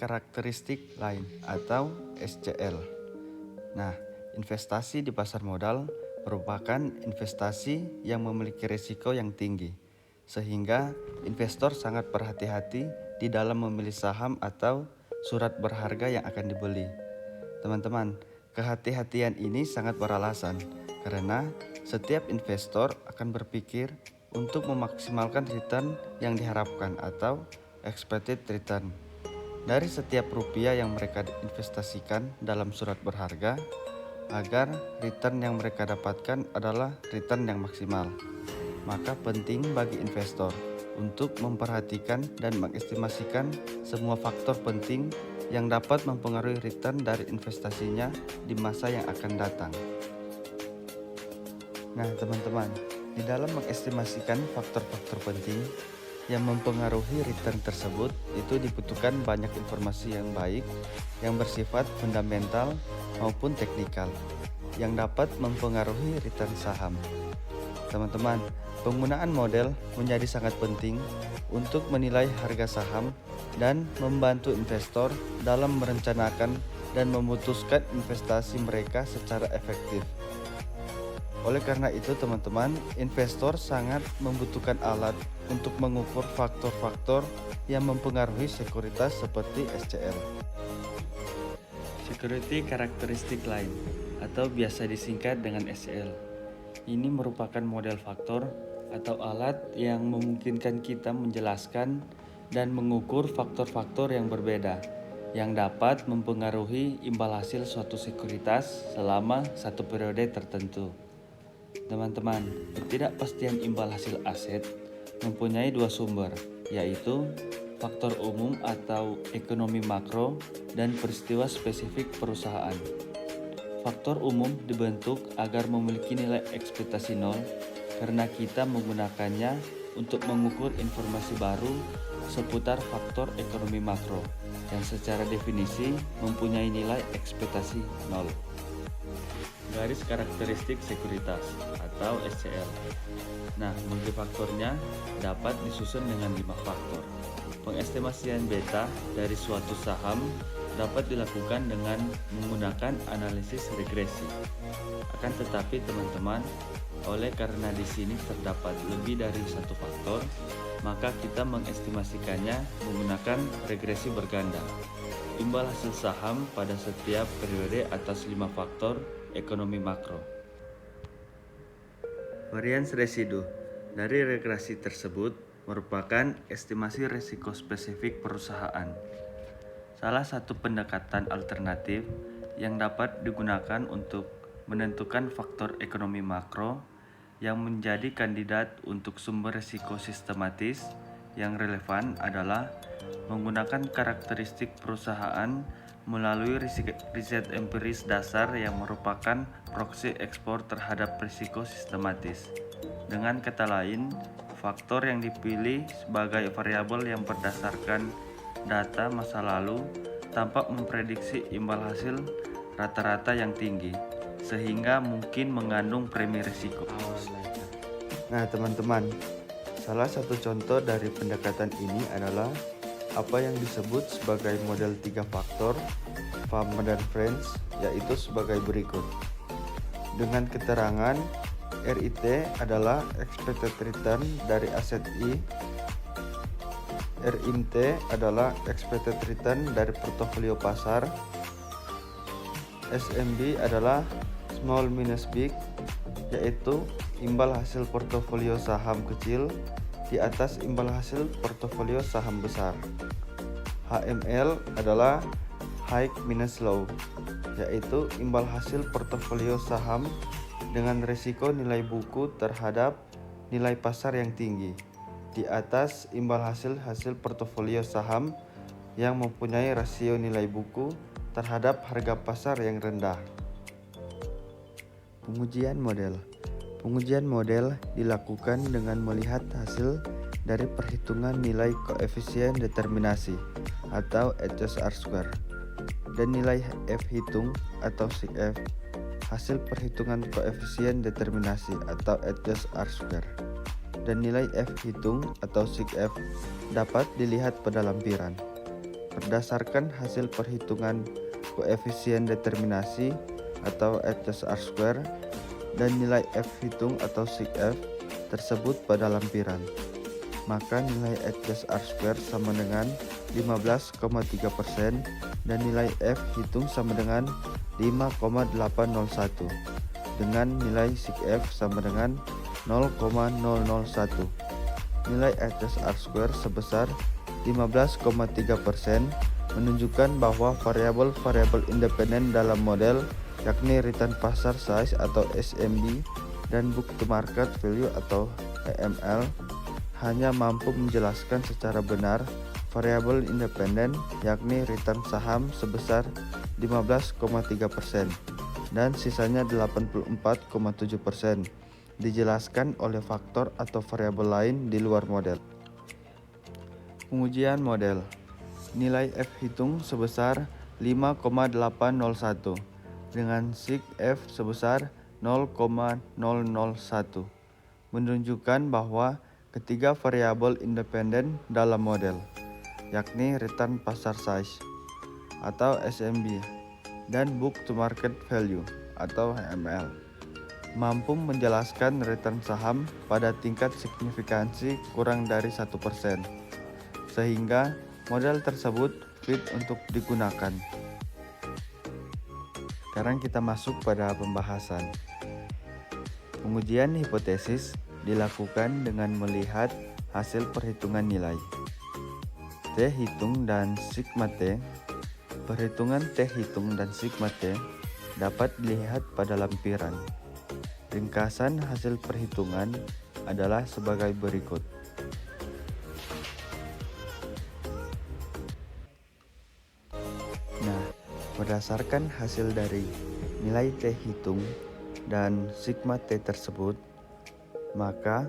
karakteristik lain atau SCL. Nah, investasi di pasar modal merupakan investasi yang memiliki risiko yang tinggi, sehingga investor sangat berhati-hati di dalam memilih saham atau surat berharga yang akan dibeli. Teman-teman, kehati-hatian ini sangat beralasan karena setiap investor akan berpikir untuk memaksimalkan return yang diharapkan atau expected return dari setiap rupiah yang mereka investasikan dalam surat berharga, agar return yang mereka dapatkan adalah return yang maksimal. Maka penting bagi investor untuk memperhatikan dan mengestimasikan semua faktor penting yang dapat mempengaruhi return dari investasinya di masa yang akan datang. Nah teman-teman, di dalam mengestimasikan faktor-faktor penting yang mempengaruhi return tersebut, itu dibutuhkan banyak informasi yang baik yang bersifat fundamental maupun teknikal yang dapat mempengaruhi return saham. Teman-teman, penggunaan model menjadi sangat penting untuk menilai harga saham dan membantu investor dalam merencanakan dan memutuskan investasi mereka secara efektif. Oleh karena itu teman-teman, investor sangat membutuhkan alat untuk mengukur faktor-faktor yang mempengaruhi sekuritas seperti SCL. Security karakteristik lain atau biasa disingkat dengan SCL. Ini merupakan model faktor atau alat yang memungkinkan kita menjelaskan dan mengukur faktor-faktor yang berbeda yang dapat mempengaruhi imbal hasil suatu sekuritas selama satu periode tertentu. Teman-teman, ketidakpastian imbal hasil aset mempunyai dua sumber, yaitu faktor umum atau ekonomi makro dan peristiwa spesifik perusahaan. Faktor umum dibentuk agar memiliki nilai ekspektasi nol karena kita menggunakannya untuk mengukur informasi baru seputar faktor ekonomi makro yang secara definisi mempunyai nilai ekspektasi nol. Garis karakteristik sekuritas atau SCL. Nah, multifaktornya dapat disusun dengan 5 faktor. Pengestimasian beta dari suatu saham dapat dilakukan dengan menggunakan analisis regresi. Akan tetapi teman-teman, oleh karena di sini terdapat lebih dari satu faktor, maka kita mengestimasikannya menggunakan regresi berganda. Imbal hasil saham pada setiap periode atas 5 faktor ekonomi makro. Varians residu dari regresi tersebut merupakan estimasi risiko spesifik perusahaan. Salah satu pendekatan alternatif yang dapat digunakan untuk menentukan faktor ekonomi makro yang menjadi kandidat untuk sumber risiko sistematis yang relevan adalah menggunakan karakteristik perusahaan melalui riset empiris dasar yang merupakan proksi ekspor terhadap risiko sistematis. Dengan kata lain, faktor yang dipilih sebagai variabel yang berdasarkan data masa lalu tampak memprediksi imbal hasil rata-rata yang tinggi, sehingga mungkin mengandung premi risiko. Nah teman-teman, salah satu contoh dari pendekatan ini adalah apa yang disebut sebagai model 3 faktor Fama dan Friends, yaitu sebagai berikut. Dengan keterangan RIT adalah expected return dari aset I, RIMT adalah expected return dari portofolio pasar, SMB adalah small minus big, yaitu imbal hasil portofolio saham kecil di atas imbal hasil portofolio saham besar. HML adalah high minus low, yaitu imbal hasil portofolio saham dengan risiko nilai buku terhadap nilai pasar yang tinggi di atas imbal hasil portofolio saham yang mempunyai rasio nilai buku terhadap harga pasar yang rendah. Pengujian model. Pengujian model dilakukan dengan melihat hasil dari perhitungan nilai koefisien determinasi atau HSR² dan nilai F hitung atau SIG-F, hasil perhitungan koefisien determinasi atau HSR² dan nilai F hitung atau SIG-F dapat dilihat pada lampiran. Berdasarkan hasil perhitungan koefisien determinasi atau H+R² dan nilai F hitung atau sig F tersebut pada lampiran, maka nilai H+R² sama dengan 15,3% dan nilai F hitung sama dengan 5,801 dengan nilai sig F sama dengan 0,001. Nilai H+R² sebesar 15,3% menunjukkan bahwa variabel-variabel independen dalam model, yakni return pasar size atau SMB dan book to market value atau EML, hanya mampu menjelaskan secara benar variabel independen, yakni return saham sebesar 15,3% dan sisanya 84,7% dijelaskan oleh faktor atau variabel lain di luar model. Pengujian model. Nilai F hitung sebesar 5,801 dengan sig F sebesar 0,001 menunjukkan bahwa ketiga variabel independen dalam model, yakni return pasar size atau SMB dan book to market value atau HML, mampu menjelaskan return saham pada tingkat signifikansi kurang dari 1%, sehingga model tersebut fit untuk digunakan. Sekarang kita masuk pada pembahasan. Pengujian hipotesis dilakukan dengan melihat hasil perhitungan nilai T hitung dan sigma T. Perhitungan T hitung dan sigma T dapat dilihat pada lampiran. Ringkasan hasil perhitungan adalah sebagai berikut. Nah, berdasarkan hasil dari nilai T hitung dan sigma T tersebut, maka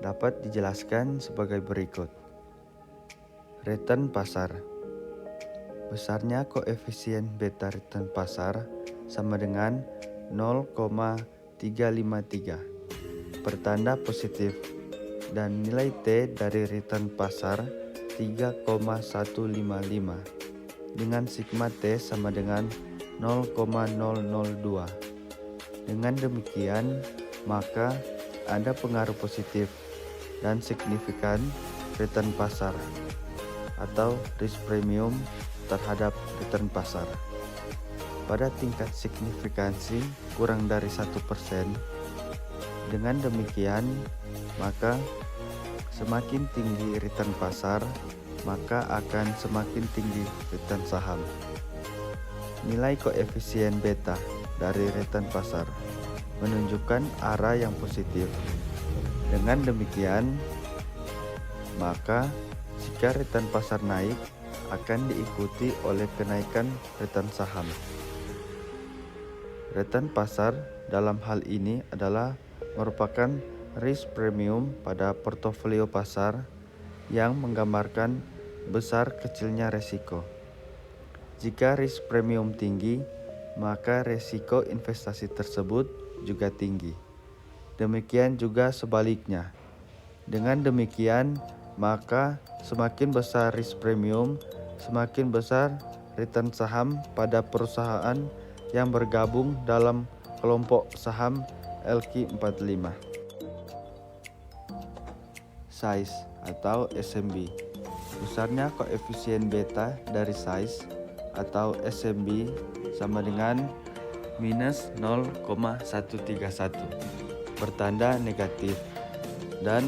dapat dijelaskan sebagai berikut. Return pasar. Besarnya koefisien beta return pasar sama dengan 0,353 bertanda positif dan nilai T dari return pasar 3,155 dengan sigma T sama dengan 0,002. Dengan demikian, maka ada pengaruh positif dan signifikan return pasar atau risk premium terhadap return pasar pada tingkat signifikansi kurang dari 1%. Dengan demikian, maka semakin tinggi return pasar, maka akan semakin tinggi return saham. Nilai koefisien beta dari return pasar menunjukkan arah yang positif. Dengan demikian, maka jika return pasar naik, akan diikuti oleh kenaikan return saham. Return pasar dalam hal ini adalah merupakan risk premium pada portofolio pasar yang menggambarkan besar kecilnya resiko. Jika risk premium tinggi, maka resiko investasi tersebut juga tinggi. Demikian juga sebaliknya. Dengan demikian, maka semakin besar risk premium, semakin besar return saham pada perusahaan yang bergabung dalam kelompok saham LQ45. Size atau SMB. Besarnya koefisien beta dari size atau SMB sama dengan minus 0,131 bertanda negatif dan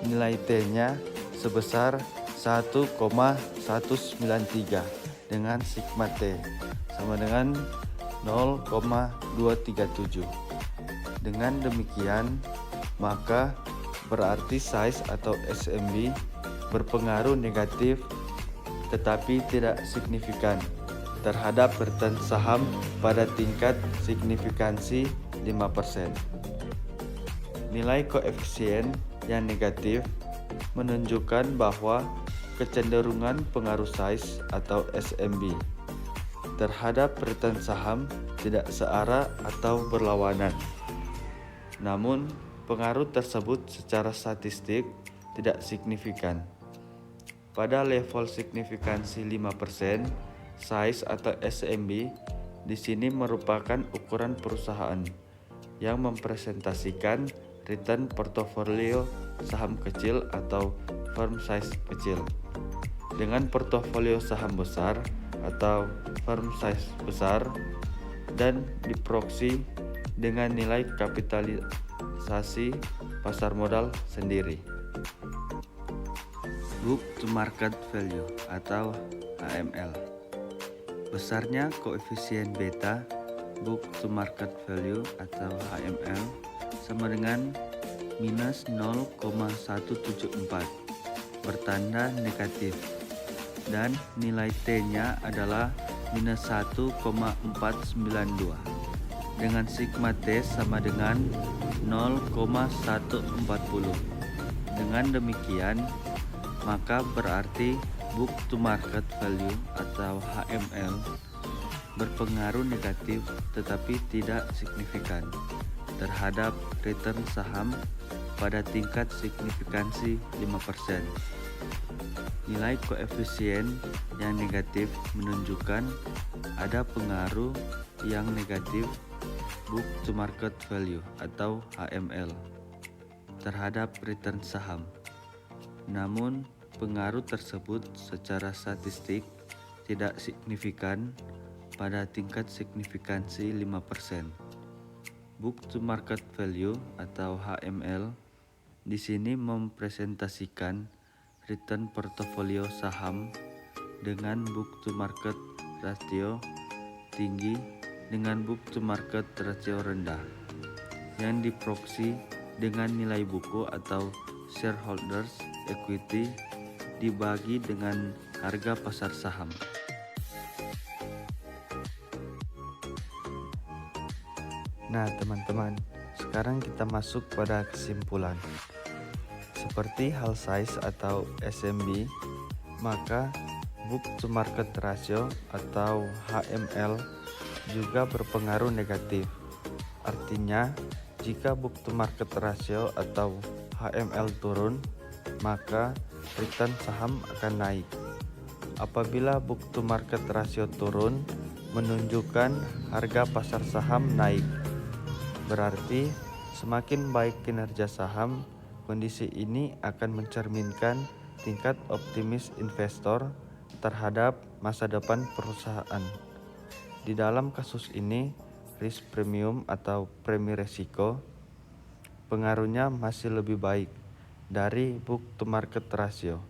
nilai T-nya sebesar 1,193 dengan sigma T sama dengan 0,237. Dengan demikian, maka berarti size atau SMB berpengaruh negatif tetapi tidak signifikan terhadap return saham pada tingkat signifikansi 5%. Nilai koefisien yang negatif menunjukkan bahwa kecenderungan pengaruh size atau SMB terhadap return saham tidak searah atau berlawanan. Namun, pengaruh tersebut secara statistik tidak signifikan. Pada level signifikansi 5%, size atau SMB di sini merupakan ukuran perusahaan yang mempresentasikan return portofolio saham kecil atau firm size kecil. Dengan portofolio saham besar atau firm size besar dan diproksi dengan nilai kapitalisasi pasar modal sendiri. Book to market value atau HML. Besarnya koefisien beta book to market value atau HML sama dengan minus 0,174 bertanda negatif dan nilai T-nya adalah minus 1,492 dengan sigma T sama dengan 0,140. Dengan demikian, maka berarti book to market value atau HML berpengaruh negatif tetapi tidak signifikan terhadap return saham pada tingkat signifikansi 5%. Nilai koefisien yang negatif menunjukkan ada pengaruh yang negatif book to market value atau HML terhadap return saham. Namun, pengaruh tersebut secara statistik tidak signifikan pada tingkat signifikansi 5%. Book to market value atau HML di sini mempresentasikan return portofolio saham dengan book to market rasio tinggi dengan book to market rasio rendah yang diproksi dengan nilai buku atau shareholders equity dibagi dengan harga pasar saham. Nah teman-teman, sekarang kita masuk pada kesimpulan. Seperti hal size atau SMB, maka book to market ratio atau HML juga berpengaruh negatif. Artinya, jika book to market ratio atau HML turun, maka return saham akan naik. Apabila book to market ratio turun, menunjukkan harga pasar saham naik. Berarti semakin baik kinerja saham, kondisi ini akan mencerminkan tingkat optimis investor terhadap masa depan perusahaan. Di dalam kasus ini, risk premium atau premi resiko pengaruhnya masih lebih baik dari book to market ratio.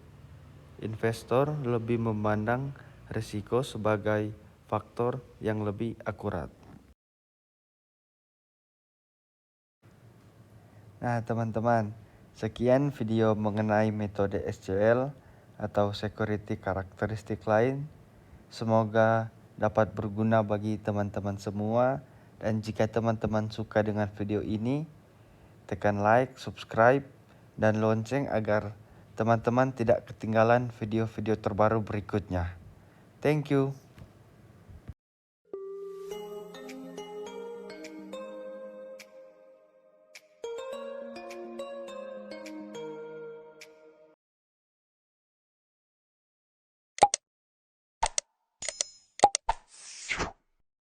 Investor lebih memandang risiko sebagai faktor yang lebih akurat. Nah teman-teman, sekian video mengenai metode SCL atau Security Characteristic Line. Semoga dapat berguna bagi teman-teman semua, dan jika teman-teman suka dengan video ini, tekan like, subscribe, dan lonceng agar teman-teman tidak ketinggalan video-video terbaru berikutnya. Thank you.